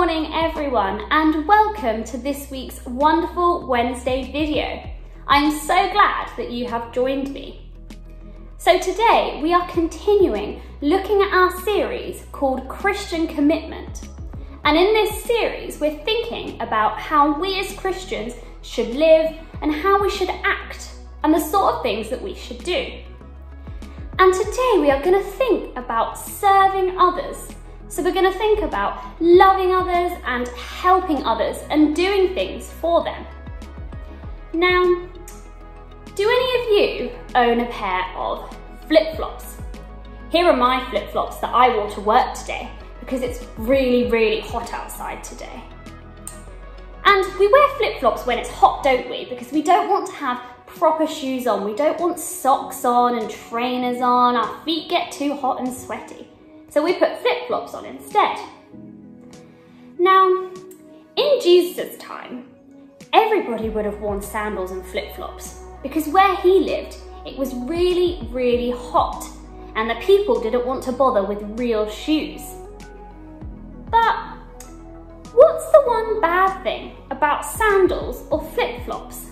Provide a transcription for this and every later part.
morning everyone, and welcome to this week's wonderful Wednesday video. I'm so glad that you have joined me. So today we are continuing looking at our series called Christian Commitment. And in this series we're thinking about how we as Christians should live and how we should act and the sort of things that we should do. And today we are going to think about serving others. So we're going to think about loving others and helping others and doing things for them. Now, do any of you own a pair of flip-flops? Here are my flip-flops that I wore to work today because it's really hot outside today. And we wear flip-flops when it's hot, don't we? Because we don't want to have proper shoes on. We don't want socks on and trainers on. Our feet get too hot and sweaty. So we put flip-flops on instead. Now, in Jesus' time, everybody would have worn sandals and flip-flops because where he lived, it was really hot and the people didn't want to bother with real shoes. But what's the one bad thing about sandals or flip-flops?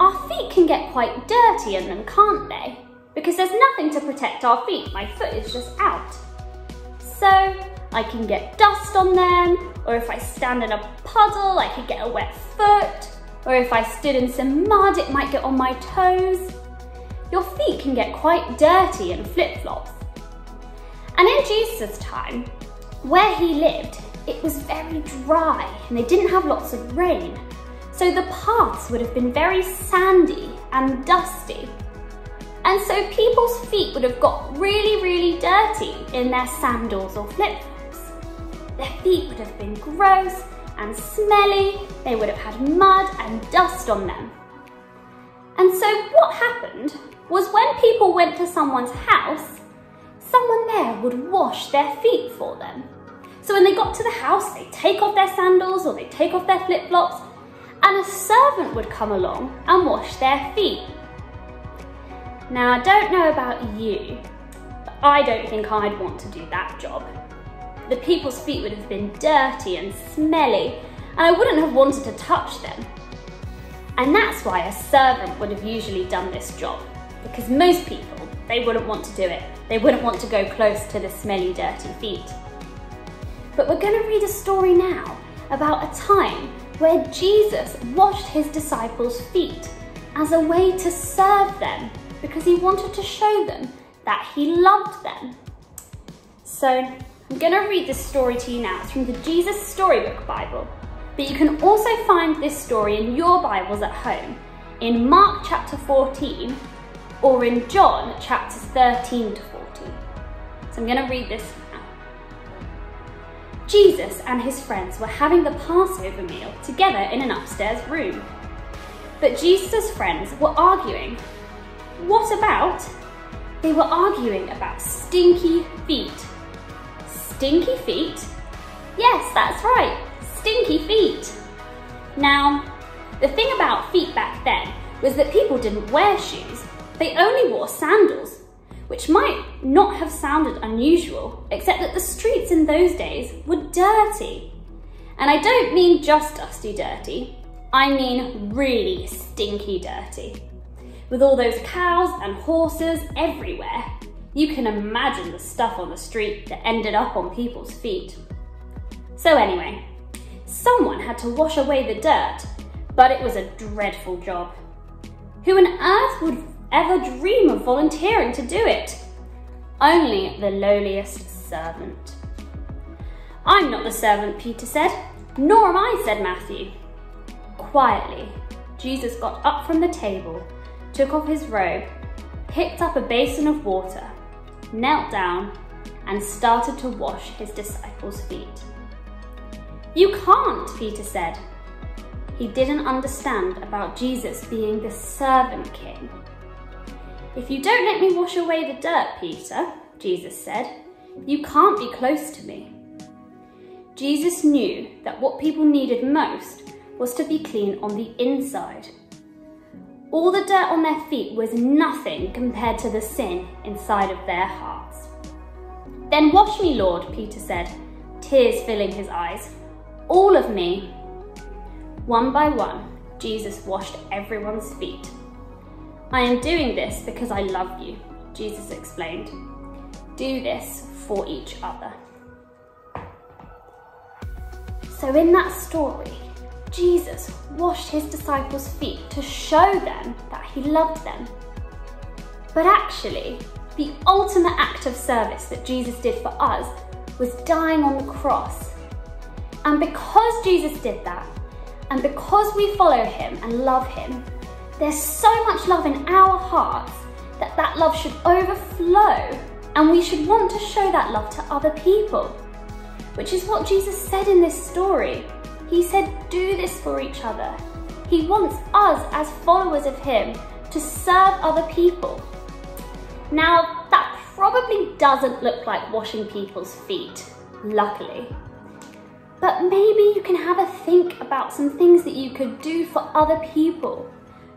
Our feet can get quite dirty in them, can't they? Because there's nothing to protect our feet. My foot is just out. So I can get dust on them, or if I stand in a puddle, I could get a wet foot, or if I stood in some mud, it might get on my toes. Your feet can get quite dirty in flip-flops. And in Jesus' time, where he lived, it was very dry and they didn't have lots of rain. So the paths would have been very sandy and dusty. And so people's feet would have got really dirty in their sandals or flip-flops. Their feet would have been gross and smelly. They would have had mud and dust on them. And so what happened was when people went to someone's house, someone there would wash their feet for them. So when they got to the house, they'd take off their sandals or they'd take off their flip-flops, and a servant would come along and wash their feet. Now, I don't know about you, but I don't think I'd want to do that job. The people's feet would have been dirty and smelly, and I wouldn't have wanted to touch them. And that's why a servant would have usually done this job, because most people, they wouldn't want to do it. They wouldn't want to go close to the smelly, dirty feet. But we're going to read a story now about a time where Jesus washed his disciples' feet as a way to serve them, because he wanted to show them that he loved them. So I'm going to read this story to you now. It's from the Jesus Storybook Bible, but you can also find this story in your Bibles at home in Mark chapter 14 or in John chapters 13 to 14. So I'm going to read this now. Jesus and his friends were having the Passover meal together in an upstairs room. But Jesus' friends were arguing. What about? They were arguing about stinky feet. Stinky feet? Yes, that's right, stinky feet. Now, the thing about feet back then was that people didn't wear shoes. They only wore sandals, which might not have sounded unusual, except that the streets in those days were dirty. And I don't mean just dusty dirty, I mean really stinky dirty. With all those cows and horses everywhere, you can imagine the stuff on the street that ended up on people's feet. So anyway, someone had to wash away the dirt, but it was a dreadful job. Who on earth would ever dream of volunteering to do it? Only the lowliest servant. I'm not the servant, Peter said. Nor am I, said Matthew. Quietly, Jesus got up from the table, took off his robe, picked up a basin of water, knelt down, and started to wash his disciples' feet. You can't, Peter said. He didn't understand about Jesus being the servant king. If you don't let me wash away the dirt, Peter, Jesus said, you can't be close to me. Jesus knew that what people needed most was to be clean on the inside. All the dirt on their feet was nothing compared to the sin inside of their hearts. Then wash me, Lord, Peter said, tears filling his eyes. All of me. One by one, Jesus washed everyone's feet. I am doing this because I love you, Jesus explained. Do this for each other. So in that story, Jesus washed his disciples' feet to show them that he loved them. But actually, the ultimate act of service that Jesus did for us was dying on the cross. And because Jesus did that, and because we follow him and love him, there's so much love in our hearts that that love should overflow, and we should want to show that love to other people. Which is what Jesus said in this story. He said, do this for each other. He wants us as followers of him to serve other people. Now, that probably doesn't look like washing people's feet, luckily. But maybe you can have a think about some things that you could do for other people,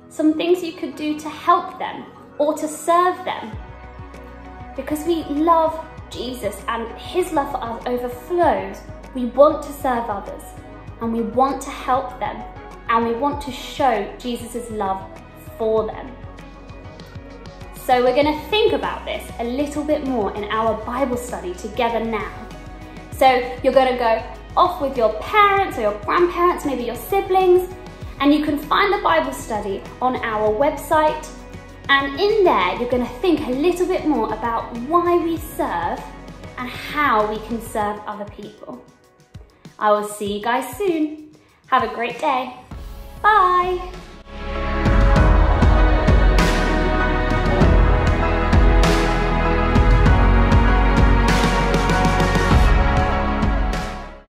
some things you could do to help them or to serve them. Because we love Jesus and his love for us overflows, we want to serve others and we want to help them and we want to show Jesus' love for them. So we're going to think about this a little bit more in our Bible study together now. So you're going to go off with your parents or your grandparents, maybe your siblings, and you can find the Bible study on our website. And in there, you're going to think a little bit more about why we serve and how we can serve other people. I will see you guys soon. Have a great day. Bye.